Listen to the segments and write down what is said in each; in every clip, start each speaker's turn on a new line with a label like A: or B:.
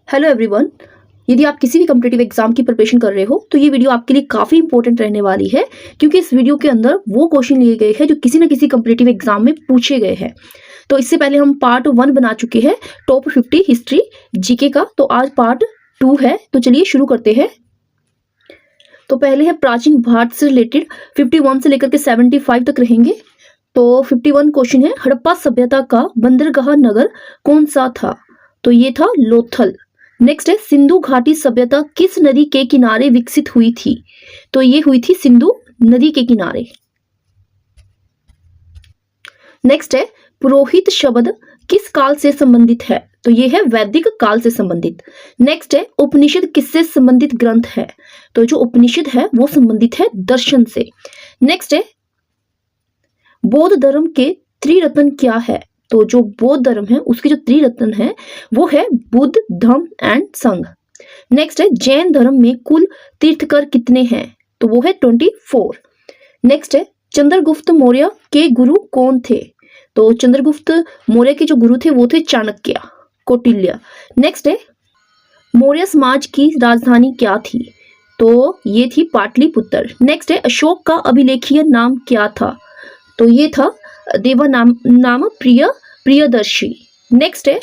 A: Hello everyone. यदि आप किसी भी कम्पिटिटिव एग्जाम की प्रिपरेशन कर रहे हो तो ये वीडियो आपके लिए काफ़ी इंपॉर्टेंट रहने वाली है, क्योंकि इस वीडियो के अंदर वो क्वेश्चन लिए गए हैं जो किसी न किसी कम्पिटिटिव एग्जाम में पूछे गए हैं। तो इससे पहले हम पार्ट 1 बना चुके हैं टॉप 50 हिस्ट्री जीके का, तो आज पार्ट 2 है। तो चलिए शुरू करते हैं। तो पहले है प्राचीन भारत से रिलेटेड 51 से लेकर के 75 तक रहेंगे। तो 51 क्वेश्चन है, हड़प्पा सभ्यता का बंदरगाह नगर कौन सा था? तो ये था लोथल। नेक्स्ट है, सिंधु घाटी सभ्यता किस नदी के किनारे विकसित हुई थी? तो ये हुई थी सिंधु नदी के किनारे। नेक्स्ट है, पुरोहित शब्द किस काल से संबंधित है? तो ये है वैदिक काल से संबंधित। नेक्स्ट है, उपनिषद किससे संबंधित ग्रंथ है? तो जो उपनिषद है वो संबंधित है दर्शन से। नेक्स्ट है, बौद्ध धर्म के त्रिरत्न क्या है? तो जो बौद्ध धर्म है उसके जो त्रिरत्न है वो है बुद्ध, धम्म एंड संघ। नेक्स्ट है, जैन धर्म में कुल तीर्थकर कितने हैं? तो वो है 24। नेक्स्ट है, चंद्रगुप्त मौर्य के गुरु कौन थे? तो चंद्रगुप्त मौर्य के जो गुरु थे वो थे चाणक्य, कौटिल्य। नेक्स्ट है, मौर्य समाज की राजधानी क्या थी? तो ये थी पाटलिपुत्र। नेक्स्ट है, अशोक का अभिलेखीय नाम क्या था? तो ये था देवा नाम प्रियदर्शी। नेक्स्ट है,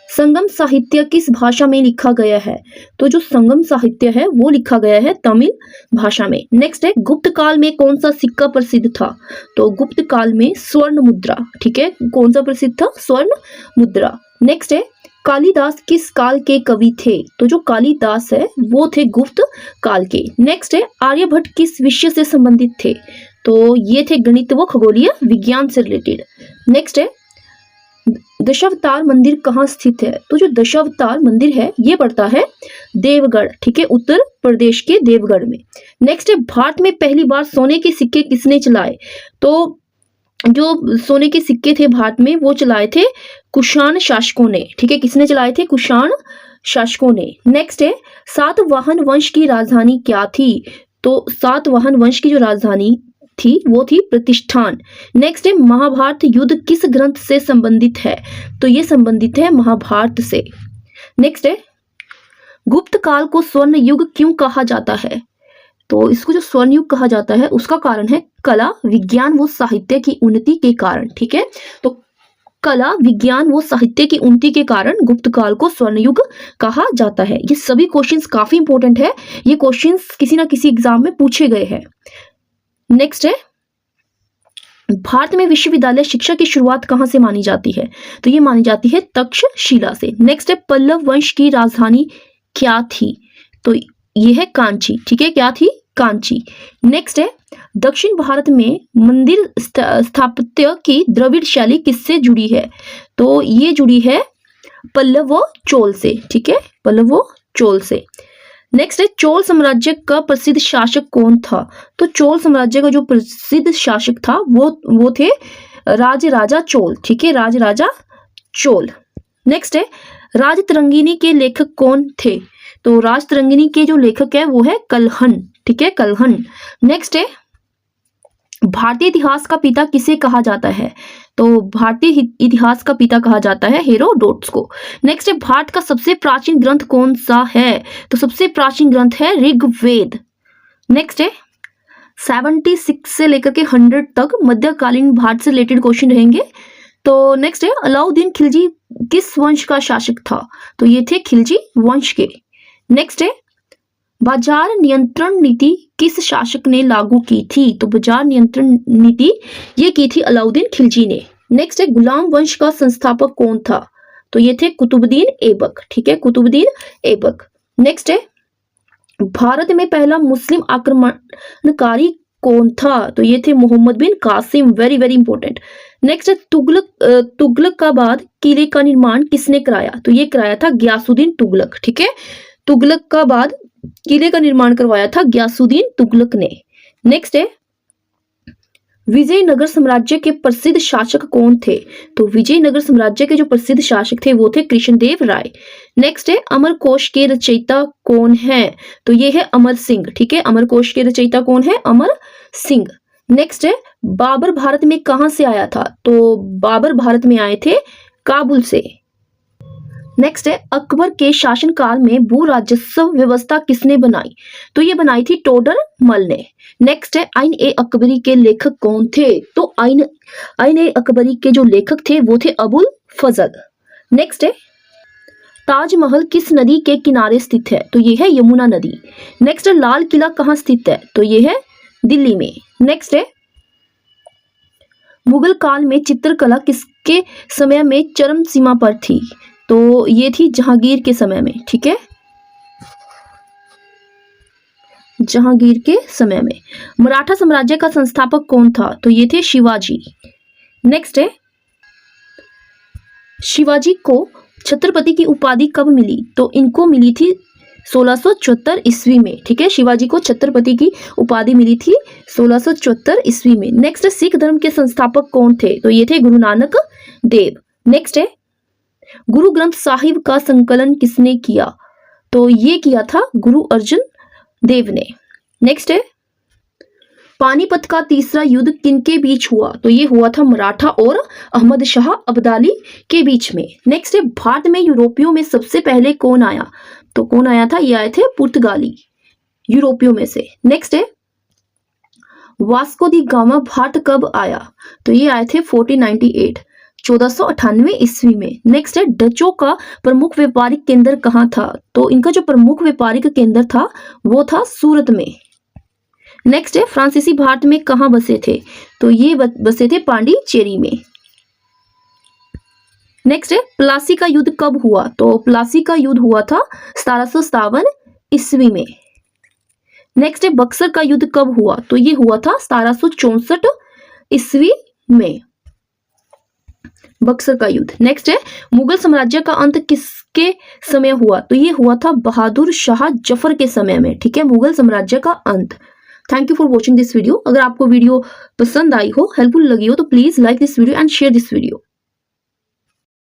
A: संगम साहित्य किस भाषा में लिखा गया है? तो जो संगम साहित्य है वो लिखा गया है तमिल भाषा में। नेक्स्ट है, गुप्त काल में कौन सा सिक्का प्रसिद्ध था? तो गुप्त काल में स्वर्ण मुद्रा। ठीक है, कौन सा प्रसिद्ध था? स्वर्ण मुद्रा। नेक्स्ट है, कालिदास किस काल के कवि थे? तो जो कालिदास है वो थे गुप्त काल के। नेक्स्ट है, आर्यभट्ट किस विषय से संबंधित थे? तो ये थे गणित व खगोलीय विज्ञान से रिलेटेड। नेक्स्ट है, दशावतार मंदिर कहाँ स्थित है? तो जो दशावतार मंदिर है ये पड़ता है देवगढ़। ठीक है, उत्तर प्रदेश के देवगढ़ में। नेक्स्ट है, भारत में पहली बार सोने के सिक्के किसने चलाए? तो जो सोने के सिक्के थे भारत में वो चलाए थे कुषाण शासकों ने। ठीक है, किसने चलाए थे? कुषाण शासकों ने। नेक्स्ट है, सातवाहन वंश की राजधानी क्या थी? तो सातवाहन वंश की जो राजधानी थी वो थी प्रतिष्ठान। नेक्स्ट है, महाभारत युद्ध किस ग्रंथ से संबंधित है? तो ये संबंधित है महाभारत से। नेक्स्ट है, गुप्त काल को स्वर्ण युग क्यों कहा जाता है? तो इसको जो स्वर्ण युग कहा जाता है उसका कारण है कला, विज्ञान व साहित्य की उन्नति के कारण। ठीक है, तो कला, विज्ञान व साहित्य की उन्नति के कारण गुप्त काल को स्वर्ण युग कहा जाता है। ये सभी क्वेश्चंस काफी इंपॉर्टेंट है, ये क्वेश्चंस किसी ना किसी एग्जाम में पूछे गए हैं। नेक्स्ट है, भारत में विश्वविद्यालय शिक्षा की शुरुआत कहां से मानी जाती है? तो ये मानी जाती है तक्षशिला से। नेक्स्ट है, पल्लव वंश की राजधानी क्या थी? तो ये है कांची। ठीक है, क्या थी? कांची। नेक्स्ट है, दक्षिण भारत में मंदिर स्थापत्य की द्रविड़ शैली किससे जुड़ी है? तो ये जुड़ी है पल्लव व चोल से। ठीक है, पल्लव व चोल से। नेक्स्ट है, चोल साम्राज्य का प्रसिद्ध शासक कौन था? तो चोल साम्राज्य का जो प्रसिद्ध शासक था वो थे राजराजा चोल। ठीक है, राजराजा चोल। नेक्स्ट है, राजतरंगिणी के लेखक कौन थे? तो राजतरंगिणी के जो लेखक है वो है कल्हण। ठीक है, कल्हण। नेक्स्ट है, भारतीय इतिहास का पिता किसे कहा जाता है? तो भारतीय इतिहास का पिता कहा जाता है हेरोडोटस को। नेक्स्ट है, भारत का सबसे प्राचीन ग्रंथ कौन सा है? तो सबसे प्राचीन ग्रंथ है ऋग्वेद। नेक्स्ट है, 76 से लेकर के 100 तक मध्यकालीन भारत से रिलेटेड क्वेश्चन रहेंगे। तो नेक्स्ट है, अलाउद्दीन खिलजी किस वंश का शासक था? तो ये थे खिलजी वंश के। नेक्स्ट है, बाजार नियंत्रण नीति किस शासक ने लागू की थी? तो बाजार नियंत्रण नीति ये की थी अलाउद्दीन खिलजी ने। नेक्स्ट है, गुलाम वंश का संस्थापक कौन था? तो ये थे कुतुबुद्दीन ऐबक। ठीक है, कुतुबुद्दीन ऐबक। नेक्स्ट है, भारत में पहला मुस्लिम आक्रमणकारी कौन था? तो ये थे Mohammad bin Qasim. Very very important. Next है, तुगलकाबाद किले का निर्माण किसने कराया? तो ये कराया था गयासुद्दीन तुगलक। ठीक है, तुगलकाबाद किले का निर्माण करवाया था गयासुद्दीन तुगलक ने। नेक्स्ट है, विजयनगर साम्राज्य के प्रसिद्ध शासक कौन थे? तो विजयनगर साम्राज्य के जो प्रसिद्ध शासक थे वो थे कृष्णदेव राय। नेक्स्ट है, अमरकोश के रचयिता कौन है? तो ये है अमर सिंह। ठीक है, अमरकोश के रचयिता कौन है? अमर सिंह। नेक्स्ट है, बाबर भारत में कहां से आया था? तो बाबर भारत में आए थे काबुल से। नेक्स्ट है अकबर के शासनकाल में भू राजस्व व्यवस्था किसने बनाई? तो ये बनाई थी टोडर मल ने। नेक्स्ट है आइन ए अकबरी के लेखक कौन थे? तो आइन ए अकबरी के जो लेखक थे वो थे अबुल फजल। नेक्स्ट है ताजमहल किस नदी के किनारे स्थित है? तो ये है यमुना नदी। नेक्स्ट है लाल किला कहाँ स्थित है? तो ये है दिल्ली में। नेक्स्ट है मुगल काल में चित्रकला किसके समय में चरम सीमा पर थी? तो ये थी जहांगीर के समय में। ठीक है, जहांगीर के समय में। मराठा साम्राज्य का संस्थापक कौन था? तो ये थे शिवाजी। नेक्स्ट है शिवाजी को छत्रपति की उपाधि कब मिली? तो इनको मिली थी 1674 ईस्वी में। ठीक है, शिवाजी को छत्रपति की उपाधि मिली थी 1674 ईस्वी में। नेक्स्ट सिख धर्म के संस्थापक कौन थे? तो ये थे गुरु नानक देव। नेक्स्ट है गुरु ग्रंथ साहिब का संकलन किसने किया? तो ये किया था गुरु अर्जुन देव ने। नेक्स्ट है पानीपत का तीसरा युद्ध किनके बीच हुआ? तो ये हुआ था मराठा और अहमद शाह अब्दाली के बीच में। नेक्स्ट है भारत में यूरोपियों में सबसे पहले कौन आया? तो कौन आया था? ये आए थे पुर्तगाली यूरोपियों में से। नेक्स्ट है वास्को दी गामा भारत कब आया? तो ये आए थे 1498 ईस्वी में। नेक्स्ट है डचों का प्रमुख व्यापारिक केंद्र कहाँ था? तो इनका जो प्रमुख व्यापारिक केंद्र था वो था सूरत में। नेक्स्ट है फ्रांसीसी भारत में कहाँ बसे थे? तो ये बसे थे पांडिचेरी में। नेक्स्ट है प्लासी का युद्ध कब हुआ? तो प्लासी का युद्ध हुआ था 1757 ईस्वी में। नेक्स्ट है बक्सर का युद्ध कब हुआ? तो ये हुआ था 1764 ईस्वी में, बक्सर का युद्ध। नेक्स्ट है मुगल साम्राज्य का अंत किसके समय हुआ? तो ये हुआ था बहादुर शाह जफर के समय में। ठीक है, मुगल साम्राज्य का अंत। Thank you for watching this video. अगर आपको वीडियो पसंद आई हो, हेल्पफुल लगी हो, तो please like this video and share this video.